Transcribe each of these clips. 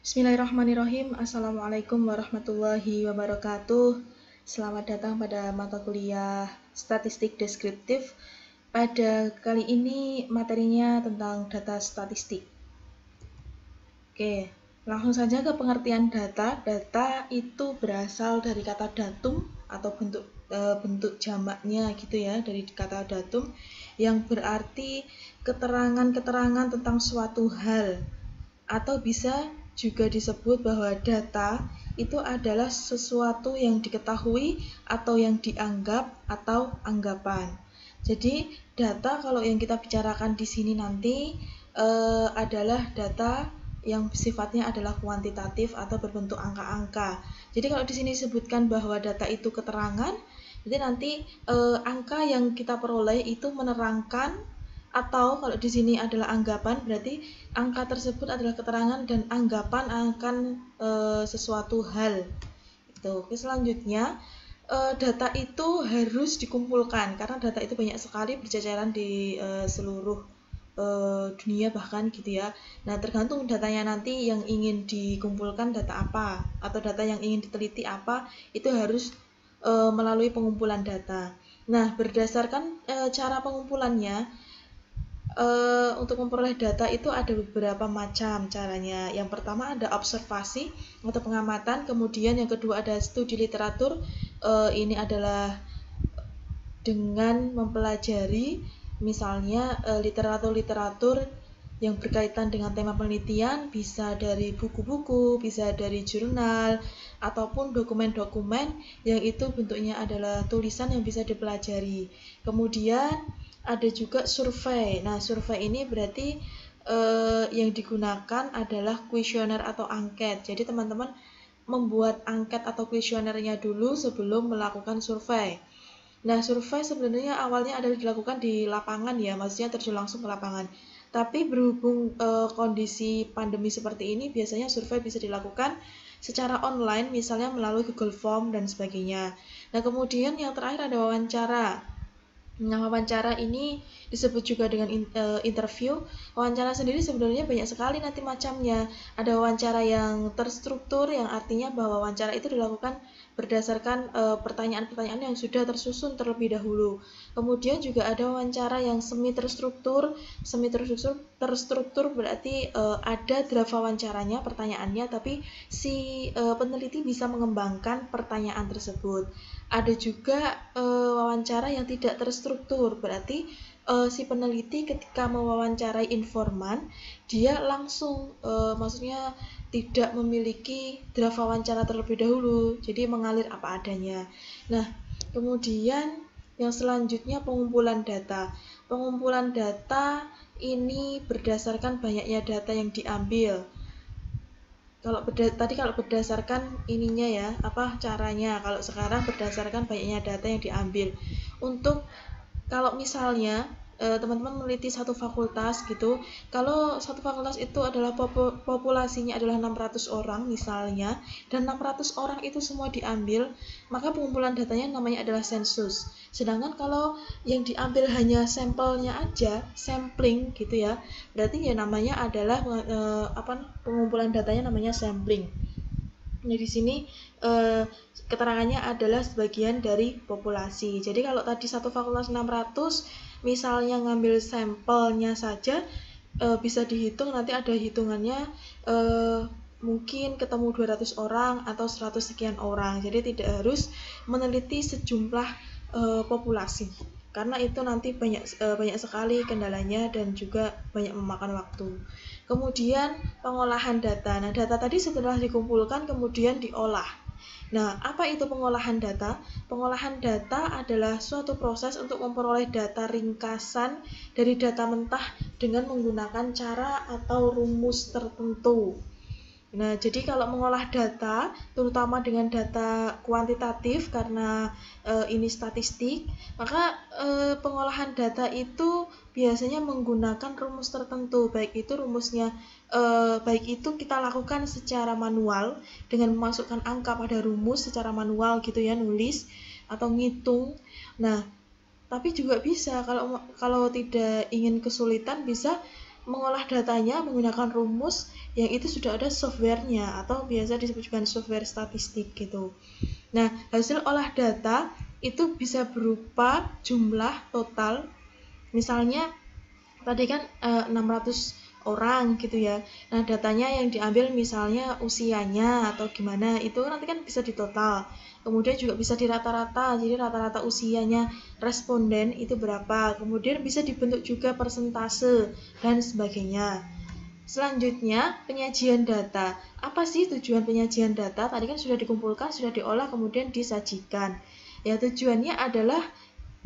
Bismillahirrahmanirrahim. Assalamualaikum warahmatullahi wabarakatuh. Selamat datang pada mata kuliah Statistik Deskriptif. Pada kali ini materinya tentang data statistik. Oke, langsung saja ke pengertian data. Data itu berasal dari kata datum atau bentuk jamaknya gitu ya, dari kata datum yang berarti keterangan-keterangan tentang suatu hal, atau bisa juga disebut bahwa data itu adalah sesuatu yang diketahui atau yang dianggap atau anggapan. Jadi data kalau yang kita bicarakan di sini nanti adalah data yang sifatnya adalah kuantitatif atau berbentuk angka-angka. Jadi kalau di sini disebutkan bahwa data itu keterangan, jadi nanti angka yang kita peroleh itu menerangkan, atau kalau di sini adalah anggapan, berarti angka tersebut adalah keterangan dan anggapan akan sesuatu hal. Oke, selanjutnya data itu harus dikumpulkan karena data itu banyak sekali berceceran di seluruh dunia bahkan gitu ya. Nah, tergantung datanya nanti yang ingin dikumpulkan data apa atau data yang ingin diteliti apa, itu harus melalui pengumpulan data. Nah, berdasarkan cara pengumpulannya, untuk memperoleh data itu ada beberapa macam caranya. Yang pertama ada observasi atau pengamatan, kemudian yang kedua ada studi literatur. Ini adalah dengan mempelajari misalnya literatur-literatur yang berkaitan dengan tema penelitian, bisa dari buku-buku, bisa dari jurnal, ataupun dokumen-dokumen yang itu bentuknya adalah tulisan yang bisa dipelajari. Kemudian ada juga survei. Nah, survei ini berarti yang digunakan adalah kuesioner atau angket. Jadi teman-teman membuat angket atau kuesionernya dulu sebelum melakukan survei. Nah, survei sebenarnya awalnya adalah dilakukan di lapangan ya, maksudnya terjun langsung ke lapangan. Tapi berhubung kondisi pandemi seperti ini, biasanya survei bisa dilakukan secara online, misalnya melalui Google Form dan sebagainya. Nah, kemudian yang terakhir ada wawancara. Nah, wawancara ini disebut juga dengan interview. Wawancara sendiri sebenarnya banyak sekali nanti macamnya. Ada wawancara yang terstruktur, yang artinya bahwa wawancara itu dilakukan berdasarkan pertanyaan-pertanyaan yang sudah tersusun terlebih dahulu. Kemudian juga ada wawancara yang semi terstruktur. Semi terstruktur berarti ada draft wawancaranya, pertanyaannya, tapi si peneliti bisa mengembangkan pertanyaan tersebut. Ada juga wawancara yang tidak terstruktur, berarti si peneliti ketika mewawancarai informan, dia langsung maksudnya tidak memiliki draft wawancara terlebih dahulu, jadi mengalir apa adanya. Nah, kemudian yang selanjutnya pengumpulan data. Pengumpulan data ini berdasarkan banyaknya data yang diambil. Kalau berdasarkan ininya ya, caranya. Kalau sekarang berdasarkan banyaknya data yang diambil. Kalau misalnya teman-teman meneliti satu fakultas gitu, kalau satu fakultas itu adalah populasinya adalah 600 orang misalnya, dan 600 orang itu semua diambil, maka pengumpulan datanya namanya adalah sensus. Sedangkan kalau yang diambil hanya sampelnya aja, sampling gitu ya, berarti ya namanya adalah pengumpulan datanya namanya sampling. Nah, di sini keterangannya adalah sebagian dari populasi. Jadi kalau tadi satu fakultas 600, misalnya ngambil sampelnya saja, bisa dihitung, nanti ada hitungannya, mungkin ketemu 200 orang atau 100 sekian orang. Jadi tidak harus meneliti sejumlah populasi, karena itu nanti banyak sekali kendalanya dan juga banyak memakan waktu. Kemudian pengolahan data. Nah, data tadi setelah dikumpulkan kemudian diolah. Nah, apa itu pengolahan data? Pengolahan data adalah suatu proses untuk memperoleh data ringkasan dari data mentah dengan menggunakan cara atau rumus tertentu. Nah, jadi kalau mengolah data, terutama dengan data kuantitatif karena ini statistik, maka pengolahan data itu biasanya menggunakan rumus tertentu, baik itu kita lakukan secara manual dengan memasukkan angka pada rumus secara manual gitu ya, nulis atau ngitung. Nah, tapi juga bisa kalau tidak ingin kesulitan, bisa mengolah datanya menggunakan rumus yang itu sudah ada softwarenya atau biasa disebutkan software statistik gitu. Nah, hasil olah data itu bisa berupa jumlah total. Misalnya tadi kan 600 orang gitu ya. Nah, datanya yang diambil misalnya usianya atau gimana, itu nanti kan bisa ditotal. Kemudian juga bisa dirata-rata, jadi rata-rata usianya responden itu berapa. Kemudian bisa dibentuk juga persentase dan sebagainya. Selanjutnya, penyajian data. Apa sih tujuan penyajian data? Tadi kan sudah dikumpulkan, sudah diolah, kemudian disajikan. Ya, tujuannya adalah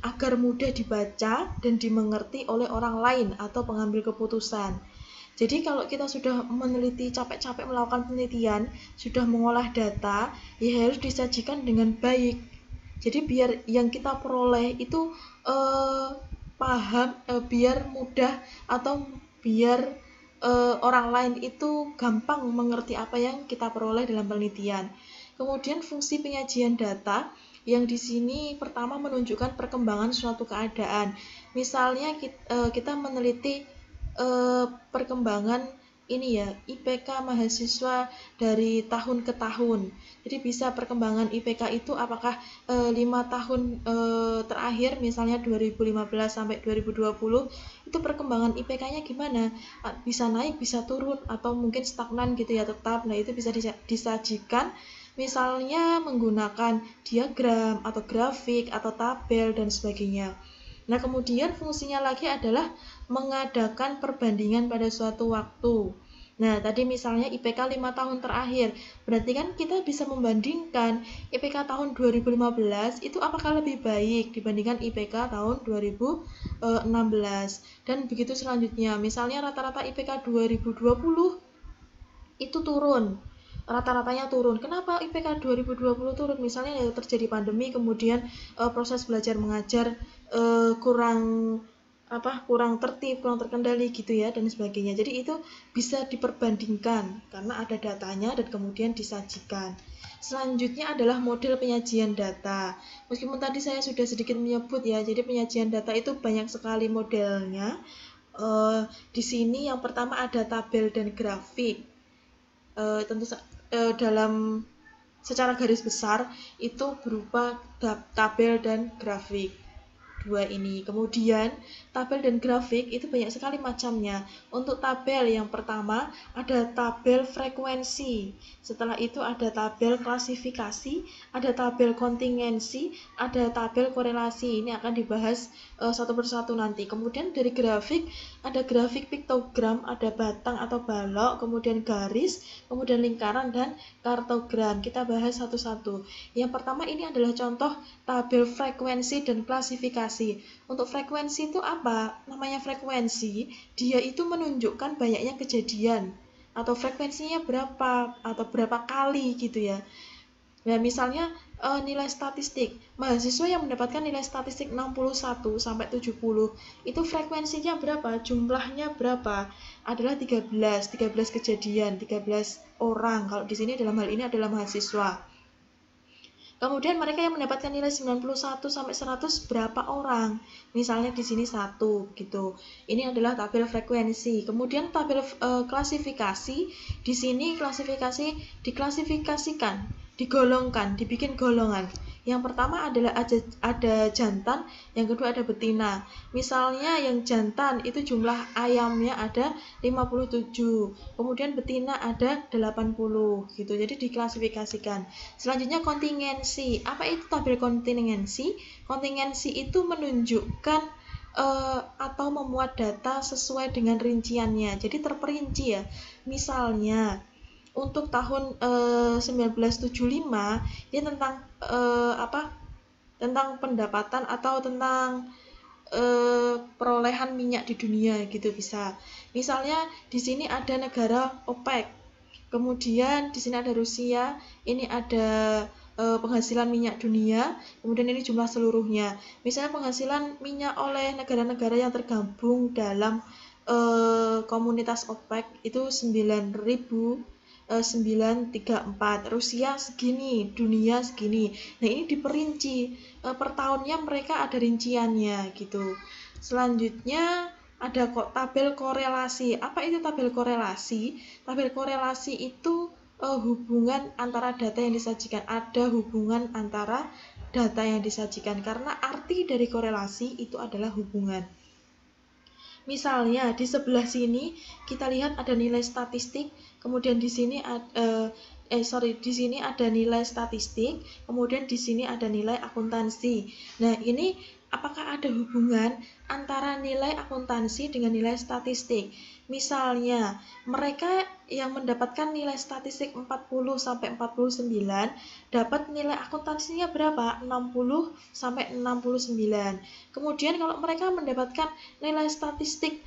agar mudah dibaca dan dimengerti oleh orang lain atau pengambil keputusan. Jadi kalau kita sudah meneliti, capek-capek melakukan penelitian, sudah mengolah data, ya harus disajikan dengan baik. Jadi biar yang kita peroleh itu paham, biar mudah atau biar orang lain itu gampang mengerti apa yang kita peroleh dalam penelitian. Kemudian fungsi penyajian data yang di sini pertama menunjukkan perkembangan suatu keadaan. Misalnya kita meneliti perkembangan ini ya, IPK mahasiswa dari tahun ke tahun. Jadi bisa perkembangan IPK itu apakah 5 tahun terakhir misalnya 2015 sampai 2020 itu perkembangan IPK-nya gimana? Bisa naik, bisa turun atau mungkin stagnan gitu ya, tetap. Nah, itu bisa disajikan misalnya menggunakan diagram atau grafik atau tabel dan sebagainya. Nah, kemudian fungsinya lagi adalah mengadakan perbandingan pada suatu waktu. Nah, tadi misalnya IPK 5 tahun terakhir, berarti kan kita bisa membandingkan IPK tahun 2015 itu apakah lebih baik dibandingkan IPK tahun 2016. Dan begitu selanjutnya, misalnya rata-rata IPK 2020 itu turun. Rata-ratanya turun. Kenapa IPK 2020 turun? Misalnya ya terjadi pandemi, kemudian proses belajar mengajar kurang tertib, kurang terkendali gitu ya, dan sebagainya. Jadi itu bisa diperbandingkan karena ada datanya dan kemudian disajikan. Selanjutnya adalah model penyajian data. Meskipun tadi saya sudah sedikit menyebut ya, jadi penyajian data itu banyak sekali modelnya. Di sini yang pertama ada tabel dan grafik. Tentu dalam secara garis besar itu berupa tabel dan grafik. Dua ini. Kemudian tabel dan grafik itu banyak sekali macamnya. Untuk tabel yang pertama ada tabel frekuensi. Setelah itu ada tabel klasifikasi, ada tabel kontingensi, ada tabel korelasi. Ini akan dibahas satu persatu nanti. Kemudian dari grafik ada grafik piktogram, ada batang atau balok, kemudian garis, kemudian lingkaran dan kartogram. Kita bahas satu-satu. Yang pertama ini adalah contoh tabel frekuensi dan klasifikasi. Untuk frekuensi itu apa? Namanya frekuensi, dia itu menunjukkan banyaknya kejadian atau frekuensinya berapa atau berapa kali gitu ya. Nah, misalnya nilai statistik. Mahasiswa yang mendapatkan nilai statistik 61 sampai 70, itu frekuensinya berapa? Jumlahnya berapa? Adalah 13 kejadian, 13 orang. Kalau di sini dalam hal ini adalah mahasiswa. Kemudian mereka yang mendapatkan nilai 91 sampai 100 berapa orang? Misalnya di sini 1 gitu. Ini adalah tabel frekuensi. Kemudian tabel klasifikasi. Di sini klasifikasi diklasifikasikan, digolongkan, dibikin golongan. Yang pertama adalah ada jantan, yang kedua ada betina. Misalnya yang jantan itu jumlah ayamnya ada 57, kemudian betina ada 80 gitu. Jadi diklasifikasikan. Selanjutnya kontingensi. Apa itu tabel kontingensi? Kontingensi itu menunjukkan atau memuat data sesuai dengan rinciannya. Jadi terperinci ya. Misalnya untuk tahun 1975 ini tentang tentang pendapatan atau tentang perolehan minyak di dunia gitu bisa. Misalnya di sini ada negara OPEC. Kemudian di sini ada Rusia, ini ada penghasilan minyak dunia, kemudian ini jumlah seluruhnya. Misalnya penghasilan minyak oleh negara-negara yang tergabung dalam komunitas OPEC itu 9.934, Rusia segini, dunia segini. Nah, ini diperinci per tahunnya, mereka ada rinciannya gitu. Selanjutnya ada kok tabel korelasi. Apa itu tabel korelasi? Tabel korelasi itu hubungan antara data yang disajikan. Ada hubungan antara data yang disajikan karena arti dari korelasi itu adalah hubungan. Misalnya di sebelah sini kita lihat ada nilai statistik, kemudian di sini di sini ada nilai statistik, kemudian di sini ada nilai akuntansi. Nah, ini apakah ada hubungan antara nilai akuntansi dengan nilai statistik? Misalnya, mereka yang mendapatkan nilai statistik 40 sampai 49 dapat nilai akuntansinya berapa? 60 sampai 69. Kemudian kalau mereka mendapatkan nilai statistik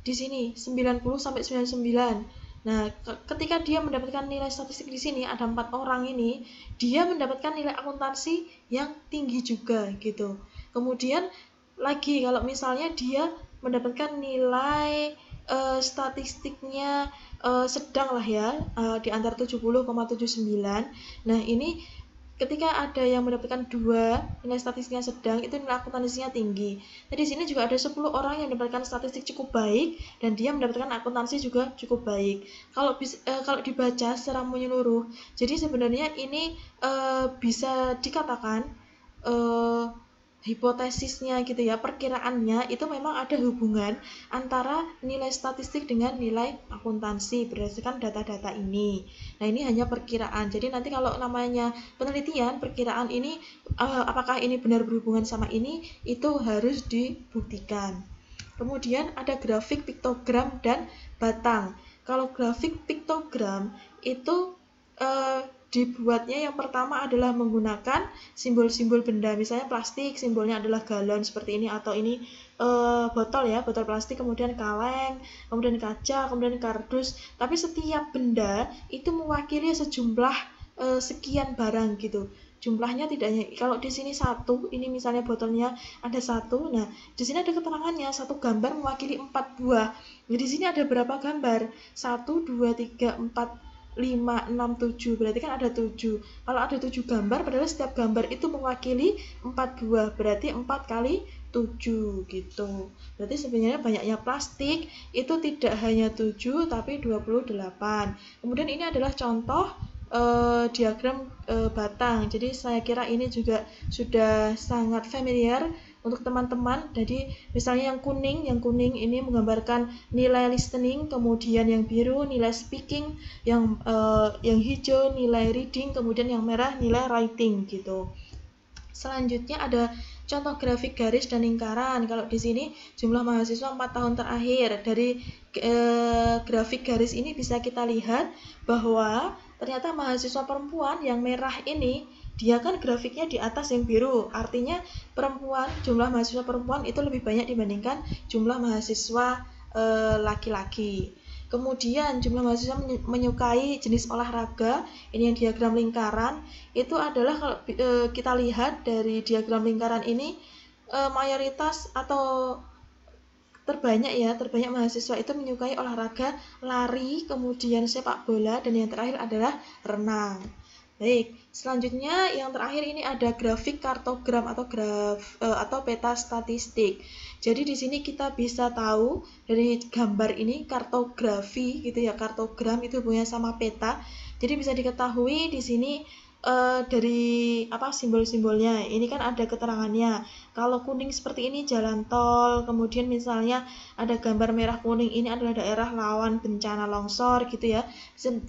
di sini 90 sampai 99. Nah, ketika dia mendapatkan nilai statistik di sini ada 4 orang ini, dia mendapatkan nilai akuntansi yang tinggi juga gitu. Kemudian lagi kalau misalnya dia mendapatkan nilai statistiknya sedang lah ya, di antara 70,79. Nah, ini ketika ada yang mendapatkan 2 nilai statistiknya sedang, itu nilai akuntansinya tinggi. Nah, di sini juga ada 10 orang yang mendapatkan statistik cukup baik dan dia mendapatkan akuntansi juga cukup baik. Kalau dibaca secara menyeluruh, jadi sebenarnya ini bisa dikatakan hipotesisnya gitu ya, perkiraannya itu memang ada hubungan antara nilai statistik dengan nilai akuntansi berdasarkan data-data ini. Nah, ini hanya perkiraan. Jadi nanti kalau namanya penelitian, perkiraan ini apakah ini benar berhubungan sama ini, itu harus dibuktikan. Kemudian ada grafik, piktogram, dan batang. Kalau grafik piktogram itu dibuatnya yang pertama adalah menggunakan simbol-simbol benda, misalnya plastik simbolnya adalah galon seperti ini, atau ini botol ya, botol plastik, kemudian kaleng, kemudian kaca, kemudian kardus. Tapi setiap benda itu mewakili sejumlah sekian barang gitu. Jumlahnya tidak hanya, kalau di sini satu, ini misalnya botolnya ada satu, nah di sini ada keterangannya satu gambar mewakili 4 buah. Jadi di sini ada berapa gambar? 1, 2, 3, 4, 5, 6, 7, berarti kan ada 7. Kalau ada 7 gambar, padahal setiap gambar itu mewakili 4 buah, berarti 4 kali 7 gitu. Berarti sebenarnya banyaknya plastik itu tidak hanya 7 tapi 28. Kemudian ini adalah contoh diagram batang. Jadi saya kira ini juga sudah sangat familiar untuk teman-teman. Jadi misalnya yang kuning ini menggambarkan nilai listening, kemudian yang biru nilai speaking, yang hijau nilai reading, kemudian yang merah nilai writing gitu. Selanjutnya ada contoh grafik garis dan lingkaran. Kalau di sini jumlah mahasiswa 4 tahun terakhir. Dari grafik garis ini bisa kita lihat bahwa ternyata mahasiswa perempuan yang merah ini, dia kan grafiknya di atas yang biru. Artinya jumlah mahasiswa perempuan itu lebih banyak dibandingkan jumlah mahasiswa laki-laki. Kemudian jumlah mahasiswa menyukai jenis olahraga, ini yang diagram lingkaran, itu adalah kalau kita lihat dari diagram lingkaran ini, mayoritas atau terbanyak mahasiswa itu menyukai olahraga lari, kemudian sepak bola, dan yang terakhir adalah renang. Baik, selanjutnya yang terakhir ini ada grafik kartogram atau peta statistik. Jadi di sini kita bisa tahu dari gambar ini kartografi gitu ya, kartogram itu hubungannya sama peta. Jadi bisa diketahui di sini dari simbol-simbolnya. Ini kan ada keterangannya. Kalau kuning seperti ini jalan tol, kemudian misalnya ada gambar merah kuning, ini adalah daerah rawan bencana longsor gitu ya.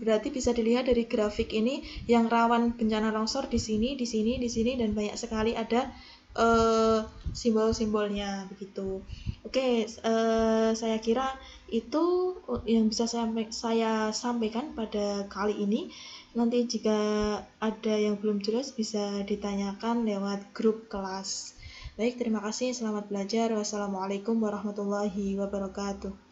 Berarti bisa dilihat dari grafik ini yang rawan bencana longsor di sini, dan banyak sekali ada simbol-simbolnya begitu. Oke, saya kira itu yang bisa saya sampaikan pada kali ini. Nanti jika ada yang belum jelas bisa ditanyakan lewat grup kelas. Baik, terima kasih. Selamat belajar. Wassalamualaikum warahmatullahi wabarakatuh.